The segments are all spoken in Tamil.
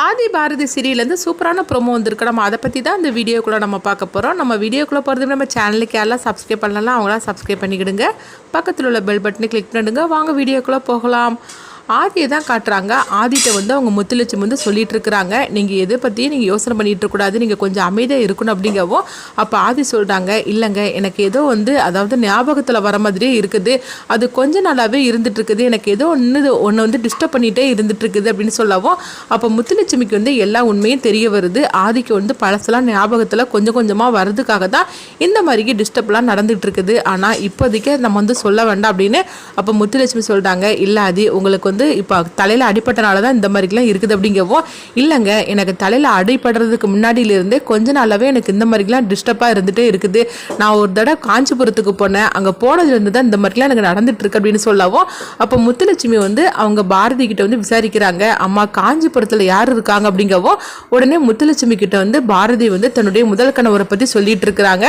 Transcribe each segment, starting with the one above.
ஆதி பாரதி சீரியல்லேருந்து சூப்பரான ப்ரோமோ வந்திருக்கு. நம்ம அதை பற்றி தான் இந்த வீடியோக்குள்ளே நம்ம பார்க்க போகிறோம். நம்ம வீடியோக்குள்ளே போகிறது நம்ம சேனலுக்கு யாரெல்லாம் சப்ஸ்கிரைப் பண்ணலாம் அவங்களாம் சப்ஸ்கிரைப் பண்ணிக்கிடுங்க. பக்கத்தில் உள்ள பெல் பட்டனை கிளிக் பண்ணிடுங்க. வாங்க வீடியோக்குள்ளே போகலாம். ஆதியை தான் காட்டுறாங்க. ஆதிட்ட அவங்க முத்துலட்சுமி சொல்லிட்டு இருக்கிறாங்க, நீங்கள் எதை பற்றியும் நீங்கள் யோசனை பண்ணிட்டு இருக்கக்கூடாது, நீங்கள் கொஞ்சம் அமைதியாக இருக்கணும் அப்படிங்கவும். அப்போ ஆதி சொல்கிறாங்க, இல்லைங்க எனக்கு ஏதோ அதாவது ஞாபகத்தில் வர மாதிரியே இருக்குது, அது கொஞ்ச நாளாகவே இருந்துட்டு இருக்குது, எனக்கு ஏதோ ஒன்று டிஸ்டர்ப் பண்ணிகிட்டே இருந்துட்டு இருக்குது அப்படின்னு சொல்லவும். அப்போ முத்துலட்சுமிக்கு எல்லா உண்மையும் தெரிய வருது. ஆதிக்கு பழசெல்லாம் ஞாபகத்தில் கொஞ்சம் கொஞ்சமாக வர்றதுக்காக தான் இந்த மாதிரி டிஸ்டர்ப்லாம் நடந்துகிட்டு இருக்குது. ஆனால் இப்போதைக்கு நம்ம சொல்ல வேண்டாம் அப்படின்னு அப்போ முத்துலட்சுமி சொல்கிறாங்க, இல்லை ஆதி உங்களுக்கு இப்போ தலையில் அடிப்பட்டனால தான் இந்த மாதிரிலாம் இருக்குது அப்படிங்கவும். இல்லைங்க எனக்கு தலையில் அடிப்படுறதுக்கு முன்னாடியிலிருந்தே கொஞ்ச நாளாகவே எனக்கு இந்த மாதிரிலாம் டிஸ்டர்பாக இருந்துகிட்டே இருக்குது. நான் ஒரு தடவை காஞ்சிபுரத்துக்கு போனேன், அங்கே போனதுலேருந்து தான் இந்த மாதிரிலாம் எனக்கு நடந்துட்டு இருக்கு அப்படின்னு சொல்லவும். அப்போ முத்துலட்சுமி அவங்க பாரதி கிட்ட விசாரிக்கிறாங்க, அம்மா காஞ்சிபுரத்தில் யார் இருக்காங்க அப்படிங்கவும். உடனே முத்துலட்சுமி கிட்ட பாரதி தன்னுடைய முதல் கணவரை பற்றி சொல்லிட்டு இருக்கிறாங்க.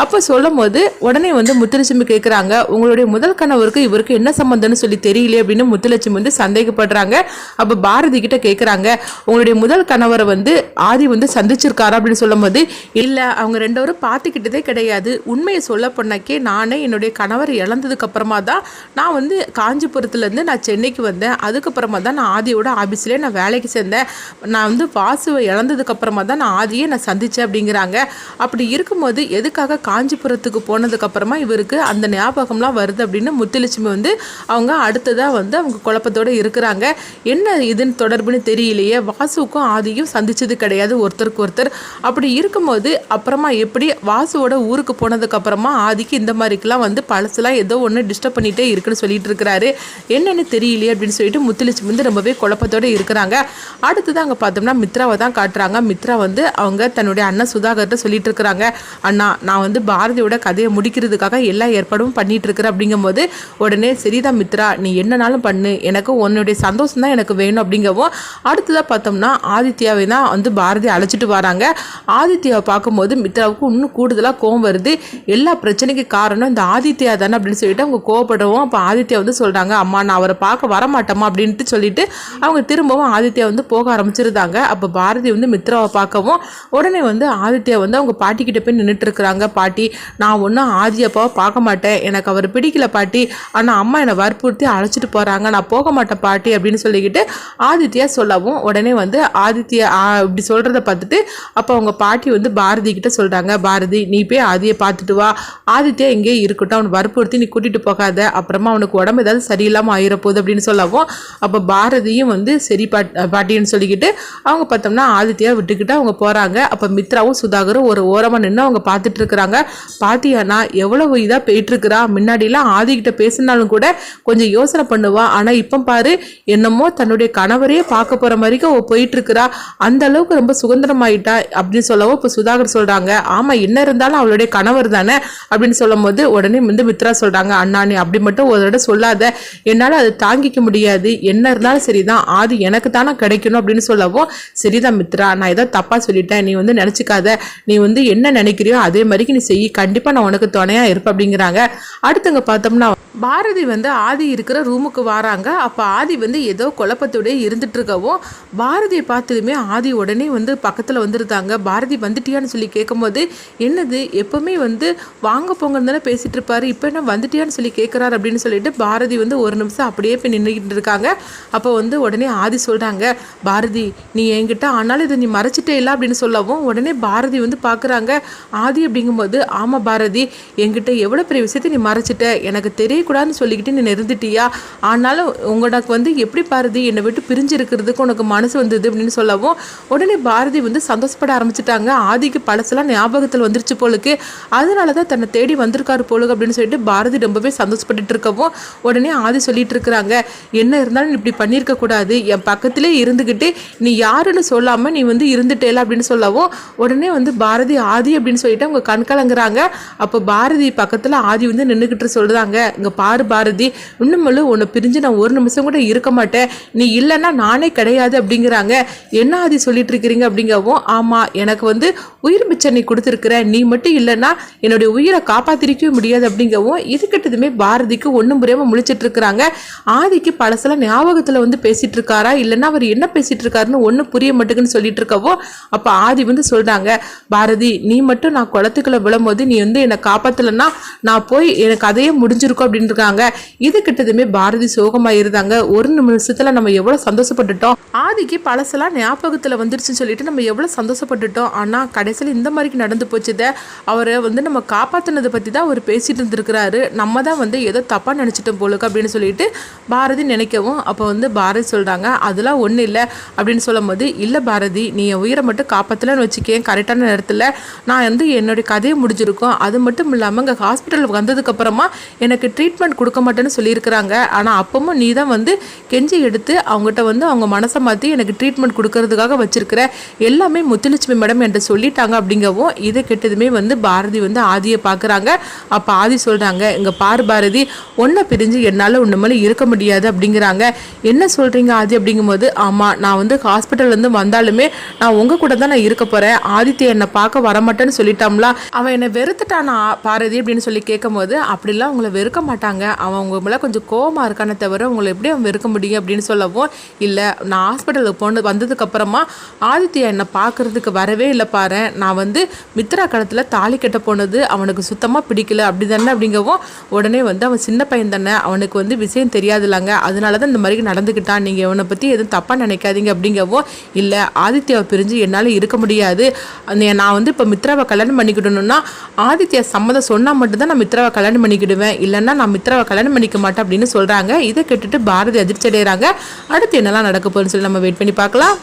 அப்போ சொல்லும் போது உடனே முத்துலட்சுமி கேட்குறாங்க, உங்களுடைய முதல் கணவருக்கு இவருக்கு என்ன சம்பந்தம்னு சொல்லி தெரியலையே அப்படின்னு முத்துலட்சுமி சந்தேகப்படுறாங்க. அப்ப பாரதி கிட்ட கேக்குறாங்க, உங்களுடைய முதல் கணவரை ஆதி சந்திச்சிருக்காரா அப்படின்னு சொல்லும் போது, இல்ல அவங்க ரெண்டு பேரும் பார்த்துக்கிட்டதே கிடையாது. உண்மையை சொல்ல போனாக்கே நானே என்னுடைய கணவர் இழந்ததுக்கு அப்புறமா தான் நான் காஞ்சிபுரத்துல இருந்து நான் சென்னைக்கு வந்தேன். அதுக்கப்புறமா தான் நான் ஆதியோட ஆபீஸ்லயே நான் வேலைக்கு சேர்ந்தேன். நான் வாசுவை இழந்ததுக்கு அப்புறமா தான் நான் ஆதியை நான் சந்திச்சேன் அப்படிங்கிறாங்க. அப்படி இருக்கும்போது எதுக்காக காஞ்சிபுரத்துக்கு போனதுக்கு அப்புறமா இவருக்கு அந்த ஞாபகம்லாம் வருது அப்படின்னு முத்துலட்சுமி அவங்க அடுத்ததா அவங்க குழப்பத்தோட இருக்கிறாங்க. என்ன இதுன்னு தொடர்புன்னு தெரியலையே, வாசுக்கும் ஆதியும் சந்திச்சது கிடையாது ஒருத்தருக்கு ஒருத்தர். அப்படி இருக்கும்போது அப்புறமா எப்படி வாசுவோட ஊருக்கு போனதுக்கு அப்புறமா ஆதிக்கு இந்த மாதிரிக்கெல்லாம் பழசுலாம் ஏதோ ஒன்று டிஸ்டர்ப் பண்ணிட்டே இருக்குன்னு சொல்லிட்டு இருக்கிறாரு, என்னன்னு தெரியலையே அப்படின்னு சொல்லிட்டு முத்துலட்சுமி ரொம்பவே குழப்பத்தோட இருக்கிறாங்க. அடுத்தது அங்கே பார்த்தோம்னா மித்ராவை தான் காட்டுறாங்க. மித்ரா அவங்க தன்னுடைய அண்ணன் சுதாகர்கிட்ட சொல்லிட்டு இருக்கிறாங்க, அண்ணா நான் பாரதியோட கதையை முடிக்கிறதுக்காக எல்லா ஏற்பாடும் பண்ணிட்டு இருக்கிறேன் அப்படிங்கும்போது. உடனே சரிதான் மித்ரா, நீ என்னன்னாலும் பண்ணு, எனக்கு உன்னுடைய சந்தோஷம் தான் எனக்கு வேணும் அப்படிங்கவும். அடுத்ததாக பார்த்தோம்னா ஆதித்யாவை தான் பாரதி அழைச்சிட்டு வராங்க. ஆதித்யாவை பார்க்கும்போது மித்ராவுக்கு இன்னும் கூடுதலாக கோவம் வருது. எல்லா பிரச்சனைக்கு காரணம் இந்த ஆதித்யா தானே அப்படின்னு சொல்லிட்டு அவங்க கோவப்படுவோம். அப்போ ஆதித்யா சொல்கிறாங்க, அம்மா நான் அவரை பார்க்க வரமாட்டோமா அப்படின்ட்டு சொல்லிட்டு அவங்க திரும்பவும் ஆதித்யா போக ஆரம்பிச்சிருந்தாங்க. அப்போ பாரதி மித்ராவை பார்க்கவும் உடனே ஆதித்யா அவங்க பாட்டி கிட்ட போய் நின்றுட்டு இருக்கிறாங்க. பாட்டி நான் ஒன்றும் ஆதி அப்பாவை பார்க்க மாட்டேன், எனக்கு அவர் பிடிக்கல பாட்டி, ஆனால் அம்மா என்னை வற்புறுத்தி அழைச்சிட்டு போகிறாங்க, நான் போக மாட்டேன் பாட்டி அப்படின்னு சொல்லிக்கிட்டு ஆதித்யா சொல்லவும். உடனே ஆதித்யா இப்படி சொல்கிறத பார்த்துட்டு அப்போ அவங்க பாட்டி பாரதி கிட்ட சொல்கிறாங்க, பாரதி நீ போய் ஆதியை பார்த்துட்டு வா, ஆதித்யா எங்கேயே இருக்கட்டும், அவனை வற்புறுத்தி நீ கூட்டிகிட்டு போகாத, அப்புறமா அவனுக்கு உடம்பு ஏதாவது சரியில்லாமல் ஆயிரப்போகுது அப்படின்னு சொல்லவும். அப்போ பாரதியும் சரி பாட்டின்னு சொல்லிக்கிட்டு அவங்க பார்த்தோம்னா ஆதித்யா விட்டுக்கிட்டு அவங்க போகிறாங்க. அப்போ மித்ராவும் சுதாகரும் ஒரு ஓரமாக நின்று அவங்க பார்த்துட்டு இருக்கிறாங்க. பாத்தியானா எவ்வளவு இதாக போயிட்டுருக்குறா, முன்னாடிலாம் ஆதிக்கிட்ட பேசினாலும் கூட கொஞ்சம் யோசனை பண்ணுவா, ஆனால் இப்போ பாரு என்னமோ தன்னுடைய கணவரையே பார்க்க போகிற மாதிரிக்கு அவள் போயிட்டுருக்குறா, அந்த அளவுக்கு ரொம்ப சுதந்திரமாயிட்டா அப்படின்னு சொல்லவும். இப்போ சுதாகர் சொல்கிறாங்க, ஆமாம் என்ன இருந்தாலும் அவளுடைய கணவர் தானே அப்படின்னு சொல்லும் போது உடனே மித்ரா சொல்கிறாங்க, அண்ணா நீ அப்படி மட்டும் ஒரு தடவை சொல்லாத, என்னால் அதை தாங்கிக்க முடியாது, என்ன இருந்தாலும் சரிதான் ஆதி எனக்கு தானே கிடைக்கணும் அப்படின்னு சொல்லவும். சரிதான் மித்ரா, நான் ஏதோ தப்பாக சொல்லிட்டேன், நீ நினச்சிக்காத, நீ என்ன நினைக்கிறியோ அதே மாதிரிக்கு நீ செய், கண்டிப்பாக நான் உனக்கு துணையாக இருப்பேன் அப்படிங்கிறாங்க. அடுத்தவங்க பார்த்தோம்னா பாரதி ஆதி இருக்கிற ரூமுக்கு வராங்க. அப்போ ஆதி ஏதோ குழப்பத்தோடய இருந்துட்டு இருக்கவும் பாரதியை பார்த்ததுமே ஆதி உடனே பக்கத்தில் வந்துருந்தாங்க. பாரதி வந்துட்டியான்னு சொல்லி கேட்கும்போது, என்னது எப்பவுமே வாங்க போங்கன்னு தானே பேசிட்டு இருப்பாரு, இப்போ என்ன வந்துட்டியான்னு சொல்லி கேட்குறாரு அப்படின்னு சொல்லிட்டு பாரதி ஒரு நிமிஷம் அப்படியே போய் நின்றுக்கிட்டு இருக்காங்க. அப்போ உடனே ஆதி சொல்கிறாங்க, பாரதி நீ என்கிட்ட ஆனாலும் இதை நீ மறைச்சிட்டே இல்லை அப்படின்னு சொல்லவும். உடனே பாரதி பார்க்குறாங்க ஆதி அப்படிங்கும்போது, ஆமாம் பாரதி என்கிட்ட எவ்வளோ பெரிய விஷயத்தை நீ மறைச்சிட்ட, எனக்கு தெரியக்கூடாதுன்னு சொல்லிக்கிட்டு நீ நிறுந்துட்டியா, ஆனாலும் உங்களுக்கு எப்படி பாரதி என்னை விட்டு பிரிஞ்சு இருக்கிறதுக்கு உனக்கு மனசு வந்தது அப்படின்னு சொல்லவும். உடனே பாரதி சந்தோஷப்பட ஆரம்பிச்சிட்டாங்க. ஆதிக்கு பழசெல்லாம் ஞாபகத்தில் வந்துருச்சு போலுக்கு, அதனால தான் தன்னை தேடி வந்திருக்காரு போலுக்கு அப்படின்னு சொல்லிட்டு பாரதி ரொம்பவே சந்தோஷப்பட்டு இருக்கவும். உடனே ஆதி சொல்லிட்டு இருக்கிறாங்க, என்ன இருந்தாலும் இப்படி பண்ணியிருக்க கூடாது, என் பக்கத்திலே இருந்துக்கிட்டு நீ யாருன்னு சொல்லாமல் நீ இருந்துட்டேல அப்படின்னு சொல்லவும். உடனே பாரதி ஆதி அப்படின்னு சொல்லிட்டு அவங்க கண் கலங்குறாங்க. அப்போ பாரதி பக்கத்தில் ஆதி நின்றுக்கிட்டு சொல்கிறாங்க, இங்கே இங்கே பாரு பாரதி, இன்னும் உன்னை பிரிஞ்சு நான் ஒரு நிமிஷம் கூட இருக்க மாட்டேன், நீ இல்லைன்னா நானே கிடையாது அப்படிங்கிறாங்க. என்ன ஆதி சொல்லிட்டு இருக்கிறீங்க அப்படிங்கவும், ஆமாம் எனக்கு வந்து உயிர் மிச்சம் நீ கொடுத்துருக்குற, நீ மட்டும் இல்லைன்னா என்னுடைய உயிரை காப்பாற்றிருக்கவே முடியாது அப்படிங்கவும் இது கிட்டதுமே பாரதிக்கு ஒன்றும் புரியாமல் முழிச்சிட்டு இருக்கிறாங்க. ஆதிக்கு பழசெல்லாம் ஞாபகத்தில் வந்து பேசிட்டு இருக்காரா இல்லைன்னா அவர் என்ன பேசிட்டு இருக்காருன்னு ஒன்றும் புரிய மாட்டேங்குன்னு சொல்லிட்டு இருக்கவோ அப்போ ஆதி வந்து சொல்றாங்க, பாரதி நீ மட்டும் நான் குளத்துக்குள்ள விழும்போது நீ வந்து என்னை காப்பாற்றலைன்னா நான் போய் எனக்கு அதையே முடிஞ்சிருக்கும் அப்படின்னு இருக்காங்க. இது கிட்டதுமே பாரதி சோகமாக இருந்தாங்க. ஒரு நிமிஷத்துல நம்ம எவ்வளோ சந்தோஷப்பட்டுட்டோம், ஆதிக்கு பழசெல்லாம் ஞாபகத்தில் வந்துருச்சுன்னு சொல்லிட்டு நம்ம எவ்வளோ சந்தோஷப்பட்டுட்டோம். ஆனால் கடைசியில் இந்த மாதிரி நடந்து போச்சுத, அவரை வந்து நம்ம காப்பாற்றினதை பற்றி தான் அவர் பேசிட்டு இருந்திருக்கிறாரு, நம்ம தான் வந்து ஏதோ தப்பாக நினச்சிட்டோம் போலுக்கு அப்படின்னு சொல்லிட்டு பாரதி நினைக்கவும் அப்போ வந்து பாரதி சொல்கிறாங்க, அதெல்லாம் ஒன்றும் இல்லை அப்படின்னு சொல்லும் போது, இல்லை பாரதி நீ என் உயிரை மட்டும் காப்பாற்றலன்னு வச்சுக்கேன், கரெக்டான நேரத்தில் நான் வந்து என்னுடைய கதையை முடிஞ்சிருக்கோம். அது மட்டும் இல்லாமல் இங்கே ஹாஸ்பிட்டலுக்கு வந்ததுக்கப்புறமா எனக்கு ட்ரீட்மெண்ட் கொடுக்க மாட்டேன்னு சொல்லியிருக்கிறாங்க. ஆனால் அப்பவும் நீ தான் வந்து கெஞ்சி எடுத்து அவங்ககிட்ட வந்து அவங்க மனசை மாற்றி எனக்கு ட்ரீட்மெண்ட் கொடுக்கறதுக்காக வச்சிருக்கிற, எல்லாமே முத்துலட்சுமி மேடம் என்று சொல்லிட்டாங்க அப்படிங்கவும் இதை கெட்டதுமே வந்து பாரதி வந்து ஆதியை பார்க்குறாங்க. அப்போ ஆதி சொல்கிறாங்க, இங்கே பாரு பாரதி ஒன்றை பிரிஞ்சு என்னால் ஒன்று மேலே இருக்க முடியாது அப்படிங்கிறாங்க. என்ன சொல்கிறீங்க ஆதி அப்படிங்கும்போது, ஆமாம் நான் வந்து ஹாஸ்பிட்டல்லேருந்து வந்தாலுமே நான் உங்கள் கூட தான் நான் இருக்க போகிறேன், ஆதித்ய என்னை பார்க்க வரமாட்டேன்னு சொல்லிட்டாம்ல, அவன் என்னை வெறுத்துட்டானா பாரதி அப்படின்னு சொல்லி கேட்கும் போது, அப்படிலாம் உங்களை வெறுக்க மாட்டாங்க, அவன் உங்க மேலே கொஞ்சம் கோவமாக இருக்கானே தவிர உங்களை எப்படி அவன் வெறுக்க முடியும் அப்படின்னு சொல்லவும், இல்லை நான் ஹாஸ்பிட்டலுக்கு வந்ததுக்கப்புறமா ஆதித்யா என்னை பார்க்குறதுக்கு வரவே இல்லை பாரு, நான் வந்து மித்ரா காலத்தில் தாலி கட்ட போனது அவனுக்கு சுத்தமாக பிடிக்கல அப்படி தானே அப்படிங்கவும், உடனே வந்து அவன் சின்ன பையன் தானே, அவனுக்கு வந்து விஷயம் தெரியாதுலாங்க, அதனால தான் இந்த மாதிரி நடந்துக்கிட்டான், நீங்கள் இவனை பற்றி எதுவும் தப்பாக நினைக்காதீங்க அப்படிங்கவும், இல்லை ஆதித்யாவை பிரிஞ்சு என்னால் இருக்க முடியாது, நான் வந்து இப்போ மித்ராவை கல்யாணம் பண்ணிக்கிடணும்னா ஆதித்யா சம்மதம் சொன்னால் மட்டும்தான் நான் மித்ராவை கல்யாணம் பண்ணிக்கிடுவேன், இல்லைன்னா நான் மித்ராவை கல்யாணம் பண்ணிக்க மாட்டேன் அப்படின்னு சொல்கிறாங்க. இதை கேட்டுட்டு பாரதி அதிர்ச்சி அடைகிறாங்க. அடுத்து என்னெல்லாம் நடக்க போகுதுன்னு சொல்லி நம்ம வெயிட் பண்ணி பார்க்கலாம்.